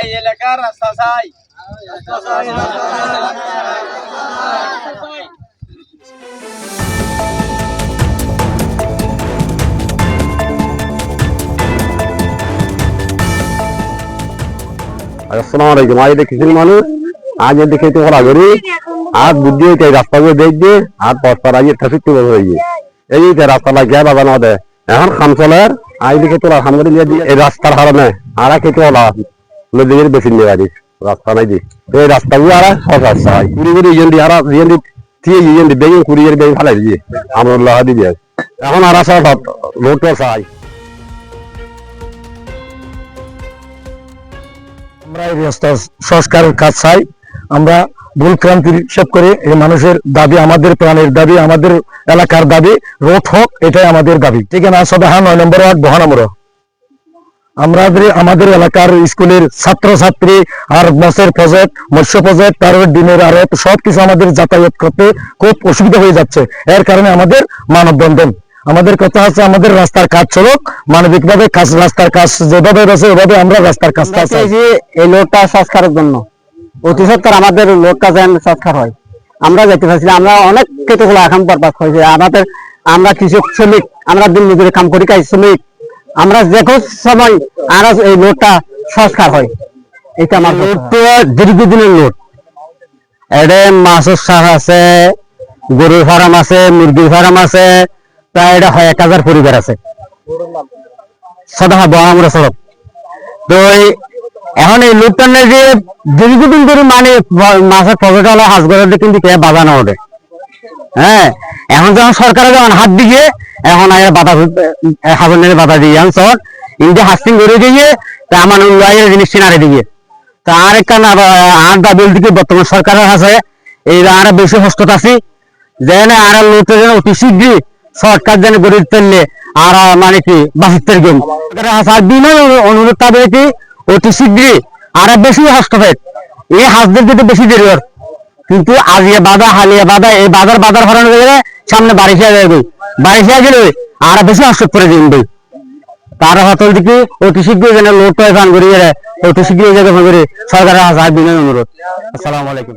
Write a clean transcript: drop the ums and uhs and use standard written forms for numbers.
এই এলাকার রাস্তা চাই। আসসালামু আলাইকুম। আজ দেখেছেন মানুষ আজ দেখে তো ওরা করি আর বুদ্ধি হইতে রাস্তাগুলো দেখবে আর পথ আজ ট্রাফিক তুলে হয়ে এই যে রাস্তা লাগিয়ে বাজানো দেয় এখন খাম চলার আজ দেখে তোলা খাম করে নিয়ে দিয়ে এই রাস্তার কারণে আর কিছু ওলা নদীর বেশি নিয়ে গাড়ি রাস্তা নাই দি এই রাস্তাগুলো আর সব রাস্তা হয় কুড়ি করে ইয়েন দি আর ইয়েন দি দিয়ে ইয়েন দি বেগে কুড়ি এর বেগে ফেলাই দিয়ে আমরা লাগা দিবি এখন আর সব রোডটা চাই। আমরা এই রাস্তা সংস্কারের কাজ চাই। আমরা ভুল ক্রান্তির হিসাব করে এই মানুষের দাবি, আমাদের প্রাণের দাবি, আমাদের এলাকার দাবি রোড হোক, এটাই আমাদের দাবি। ঠিকানা সদাহা 9 নম্বর ওয়ার্ড বহানামুড়। আমাদের এলাকার স্কুলের ছাত্রছাত্রী আর বাসের প্রজেক্ট, মৎস্য প্রজেক্ট, তারপর ডিমের আড়ত সবকিছু আমাদের যাতায়াত করতে খুব অসুবিধা হয়ে যাচ্ছে। এর কারণে আমাদের মানববন্ধন। আমাদের কথা হচ্ছে আমাদের রাস্তার কাজ চলুক, মানবিকভাবে কাজ, রাস্তার কাজ যেভাবে রয়েছে ওইভাবে আমরা রাস্তার কাজ চাইছি। এই লোডটা সংস্কারের জন্য অতি সত্তর আমাদের লোডটা যেন সংস্কার হয়। আমরা যেতে পারছি, আমরা অনেক ক্ষেত্রগুলো এখন বরবাদ হয়েছে আমাদের। আমরা কৃষক শ্রমিক, আমরা দিন মজুরি কাম করি, কাজ শ্রমিক, আমরা যে কোনো সময় আর এই লোডটা সংস্কার হয়। এটা আমার লোডটা দীর্ঘদিনের লোড। এটা মাছের চাষ আছে, গরুর ফার্ম আছে, মুরগির ফার্ম আছে, প্রায় এটা 1000 পরিবার আছে। সদাহা বহানামুড়া সড়ক। তো এখন এই লোডটা যে দীর্ঘদিন ধরে মানে মাছের প্রজেক্ট হলো হাঁসগড়ে কিন্তু বাজানো ওঠে। হ্যাঁ, এখন যখন সরকারের যখন হাত দিয়ে এখন বাধা হাজার বাধা দিয়ে শহর ইন্ডিয়া হাস্টিং করে দিয়ে তা আমার জিনিস চিনারে দিয়ে তা আরেকটা আর দাবিল দিকে বর্তমান সরকারের আছে এই আর বেশি হস্তত আছি যেন আর লোকটা যেন অতি শীঘ্রই সরকার যেন গড়ে তুললে আর মানে কি বাসিতের গেম বিনয় অনুরোধ পাবে কি অতি শীঘ্রই আর বেশি হস্তক্ষেপ এই হাঁসদের যদি বেশি দেরি হয় কিন্তু আজিয়া বাধা হালিয়া বাধা এই বাজার হরানো গেলে সামনে বারিশা যাবে, বারিশা গেলে আর বেশি হস্তক্ষেপ করে দিন তার হাতল দিকে অতি শীঘ্রই যেন লোকটা ফান করি অতি শীঘ্রই জায়গা ফান করে সরকারের হাজার বিনয় অনুরোধ। আসসালামু আলাইকুম।